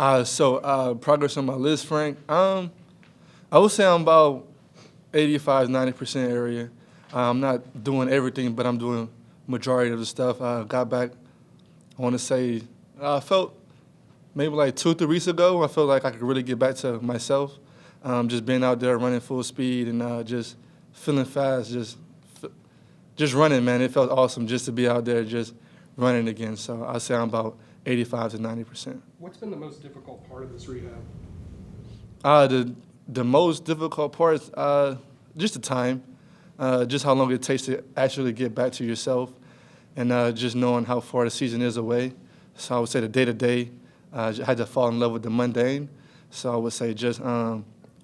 Progress on my list, Frank. I would say I'm about 85, 90% area. I'm not doing everything, but I'm doing majority of the stuff. I got back, I want to say, I felt maybe like 2 or 3 weeks ago, I felt like I could really get back to myself. Just being out there running full speed and just feeling fast, just running, man. It felt awesome just to be out there just running again. So I'd say I'm about 85 to 90%. What's been the most difficult part of this rehab? The most difficult part is just the time, just how long it takes to actually get back to yourself, and just knowing how far the season is away. So I would say the day-to-day, I had to fall in love with the mundane. So I would say just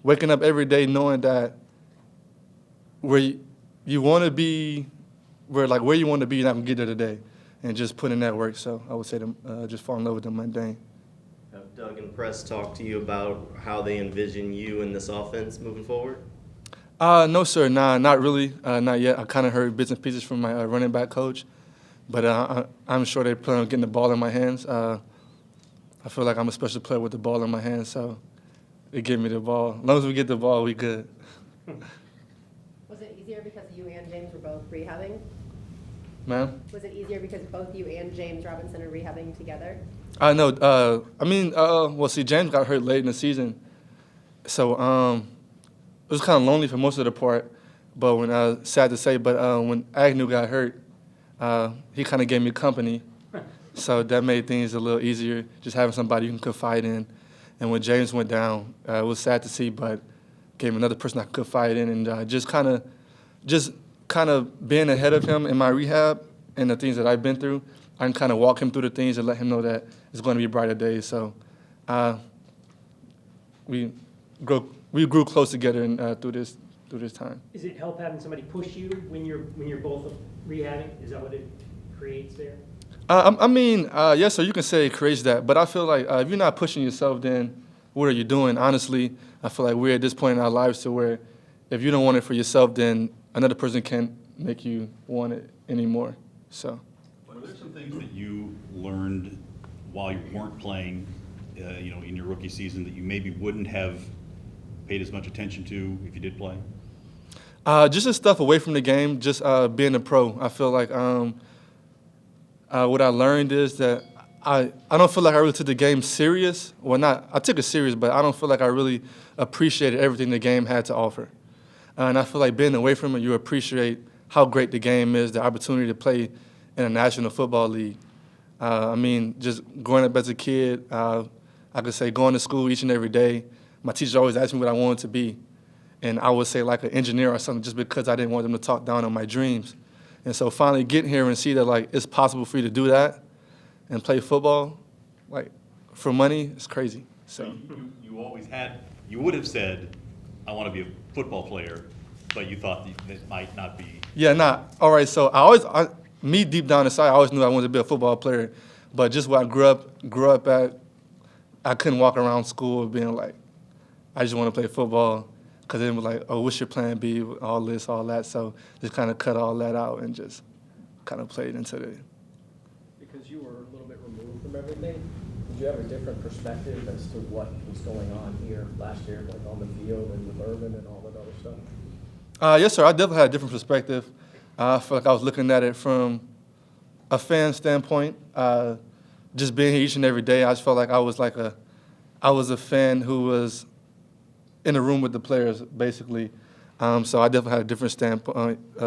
waking up every day knowing that where you want to be, where you want to be, you're not going to get there today, and just put in that work. So I would say just fall in love with the mundane. Have Doug and Press talked to you about how they envision you in this offense moving forward? No, sir. Nah, not really. Not yet. I kind of heard bits and pieces from my running back coach, but I'm sure they plan on getting the ball in my hands. I feel like I'm a special player with the ball in my hands, so they give me the ball. As long as we get the ball, we good. Was it easier because you and James were both rehabbing? Ma'am? Was it easier because both you and James Robinson are rehabbing together? No. See, James got hurt late in the season, so it was kind of lonely for most of the part. But sad to say, when Agnew got hurt, he kind of gave me company, so that made things a little easier, just having somebody you can confide in. And when James went down, it was sad to see, but gave me another person I could confide in, and just kind of being ahead of him in my rehab and the things that I've been through, I can kind of walk him through the things and let him know that it's going to be brighter days. So we grew close together through this time. Is it help having somebody push you when you're both rehabbing? Is that what it creates there? Yes, sir, you can say it creates that, but I feel like if you're not pushing yourself, then what are you doing? Honestly, I feel like we're at this point in our lives to where if you don't want it for yourself, then another person can't make you want it anymore. So. Were there some things that you learned while you weren't playing, in your rookie season that you maybe wouldn't have paid as much attention to if you did play? Just the stuff away from the game, just being a pro. I feel like what I learned is that I don't feel like I really took the game serious. Well, I took it serious, but I don't feel like I really appreciated everything the game had to offer. And I feel like being away from it, you appreciate how great the game is, the opportunity to play in a National Football League. Just growing up as a kid, I could say going to school each and every day. My teacher always asked me what I wanted to be. And I would say like an engineer or something just because I didn't want them to talk down on my dreams. And so finally getting here and see that like it's possible for you to do that and play football, like for money, it's crazy. So you would have said, I want to be a football player, but you thought that might not be. Yeah, all right, so me deep down inside, I always knew I wanted to be a football player. But just where I grew up at, I couldn't walk around school being like, I just want to play football. Because then it was like, oh, what's your plan B, all this, all that. So just kind of cut all that out and just kind of played into the. Because you were a little bit removed from everything, did you have a different perspective as to what was going on here last year, like on the field and with Urban and all that other stuff? Yes, sir. I definitely had a different perspective. I feel like I was looking at it from a fan standpoint. Just being here each and every day, I just felt like I was a fan who was in the room with the players, basically. So I definitely had a different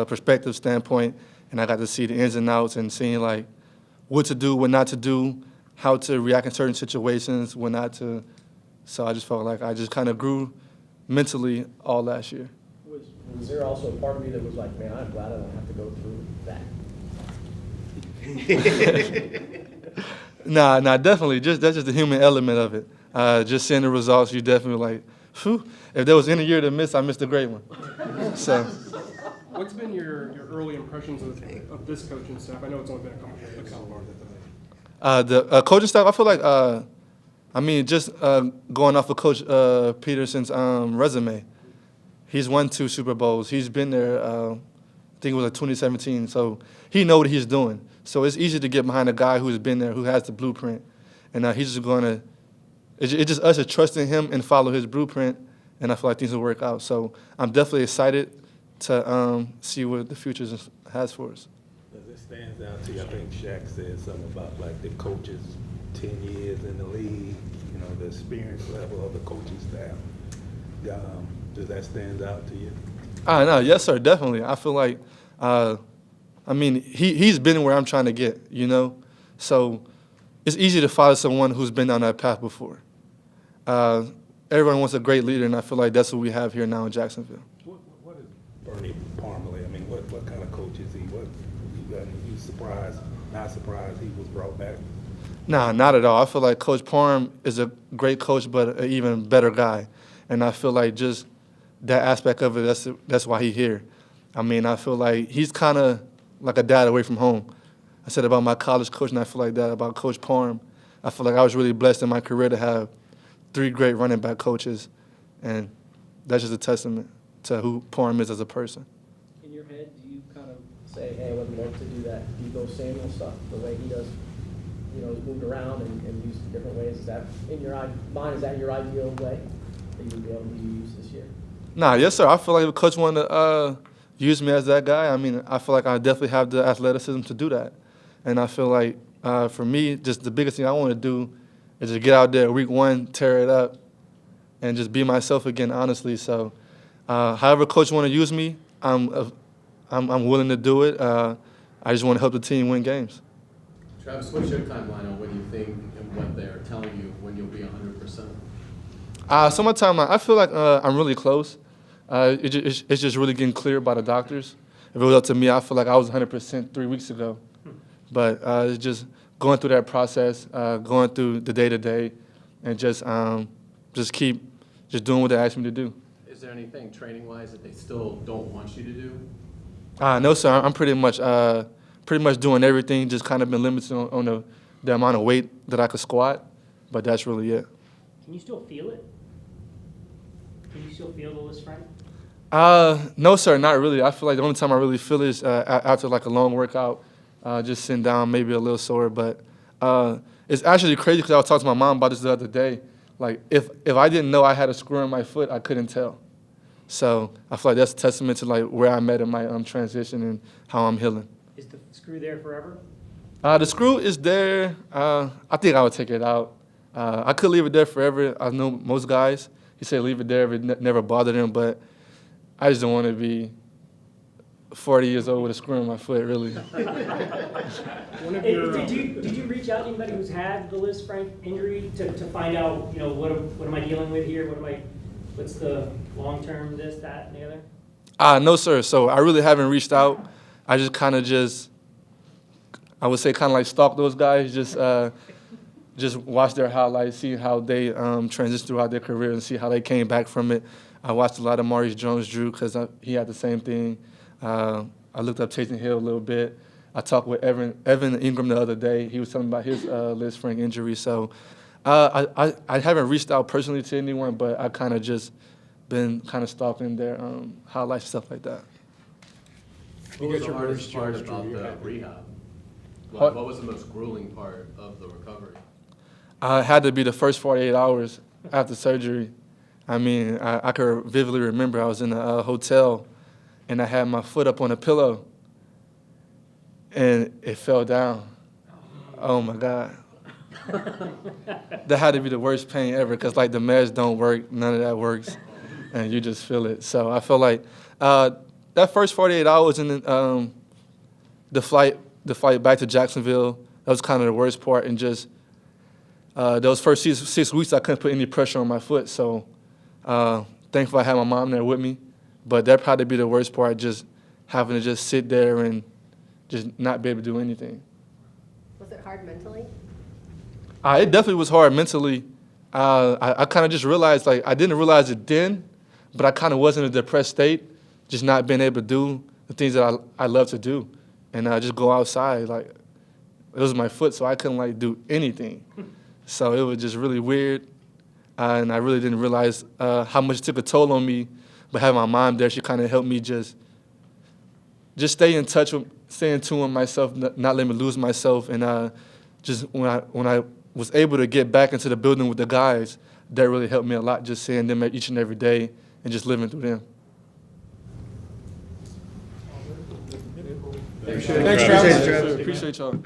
perspective standpoint, and I got to see the ins and outs and seeing like what to do, what not to do, how to react in certain situations, when not to. So I just felt like I just kind of grew mentally all last year. Was there also a part of me that was like, man, I'm glad I don't have to go through that? Nah, definitely. That's just the human element of it. Just seeing the results, you definitely like, whew, if there was any year to miss, I missed a great one. So. What's been your early impressions of this coaching staff? I know it's only been a couple. The coaching staff, I feel like, just going off of Coach Peterson's resume, he's won 2 Super Bowls. He's been there, I think it was like 2017, so he knows what he's doing. So it's easy to get behind a guy who's been there, who has the blueprint, and he's just going to it's just us just trusting him and follow his blueprint, and I feel like things will work out. So I'm definitely excited to see what the future has for us. As it stands out to you, I think Shaq said something about like the coaches 10 years in the league, you know, the experience level of the coaching staff. Does that stand out to you? No, yes, sir, definitely. I feel like, I mean, he's been where I'm trying to get, you know? So it's easy to follow someone who's been down that path before. Everyone wants a great leader, and I feel like that's what we have here now in Jacksonville. What is Bernie Parmalee? I mean, what kind of coach is he? You surprised, not surprised he was brought back? Nah, not at all. I feel like Coach Parham is a great coach, but an even better guy. And I feel like just that aspect of it, that's why he's here. I mean, I feel like he's kind of like a dad away from home. I said about my college coach, and I feel like that about Coach Parham. I feel like I was really blessed in my career to have 3 great running back coaches, and that's just a testament to who Parham is as a person. In your head, do you kind of say, hey, I would love to do that Debo Samuel stuff, the way he does, you know, he's moved around and used in different ways? Is that in your mind, is that your ideal way that you would be able to use this year? Nah, yes, sir. I feel like if Coach wanted to use me as that guy, I mean, I feel like I definitely have the athleticism to do that. And I feel like for me, just the biggest thing I want to do is just get out there week 1, tear it up, and just be myself again, honestly. So however Coach want to use me, I'm willing to do it. I just want to help the team win games. Travis, what's your timeline on when you think and what they're telling you when you'll be 100%? So my timeline, I feel like I'm really close. It's just really getting cleared by the doctors. If it was up to me, I feel like I was 100% 3 weeks ago. But it's just going through that process, going through the day-to-day, and just keep just doing what they ask me to do. Is there anything training-wise that they still don't want you to do? No, sir. I'm pretty much doing everything, just kind of been limited on the amount of weight that I could squat, but that's really it. Can you still feel it? Can you still feel the list, Frank? No, sir, not really. I feel like the only time I really feel is after like a long workout, just sitting down, maybe a little sore. But it's actually crazy because I was talking to my mom about this the other day. Like if I didn't know I had a screw in my foot, I couldn't tell. So I feel like that's a testament to like where I'm at in my transition and how I'm healing. Is the screw there forever? The screw is there. I think I would take it out. I could leave it there forever. I know most guys, he said leave it there if it never bothered him, but I just don't want to be 40 years old with a screw in my foot, really. Hey, did you reach out to anybody who's had the Liz Frank injury to find out, you know, what am I dealing with here? What's the long-term this, that, and the other? No, sir. So I really haven't reached out. I just kind of I would say kind of like stalk those guys, just watch their highlights, see how they transition throughout their career and see how they came back from it. I watched a lot of Maurice Jones-Drew because he had the same thing. I looked up Taysom Hill a little bit. I talked with Evan Ingram the other day. He was telling me about his Liz Frank injury. So I haven't reached out personally to anyone, but I kind of just been kind of stalking their highlights and stuff like that. What was the hardest part about the rehab? What was the most grueling part of the recovery? It had to be the first 48 hours after surgery. I mean, I could vividly remember I was in a hotel, and I had my foot up on a pillow, and it fell down. Oh, my God. That had to be the worst pain ever because, like, the meds don't work. None of that works, and you just feel it. So I felt like that first 48 hours and the flight back to Jacksonville, that was kind of the worst part. And just those first 6 weeks, I couldn't put any pressure on my foot. So thankfully I had my mom there with me. But that probably be the worst part, just having to just sit there and just not be able to do anything. Was it hard mentally? It definitely was hard mentally. I kind of just realized, like, I didn't realize it then, but I kind of was in a depressed state, just not being able to do the things that I love to do. And I just go outside, like, it was my foot, so I couldn't, like, do anything. So it was just really weird, and I really didn't realize how much it took a toll on me. But having my mom there, she kind of helped me just stay in touch with, stay in tune with myself, not let me lose myself. And just when was able to get back into the building with the guys, that really helped me a lot, just seeing them each and every day and just living through them. Appreciate it. Thanks, Travis. Appreciate y'all.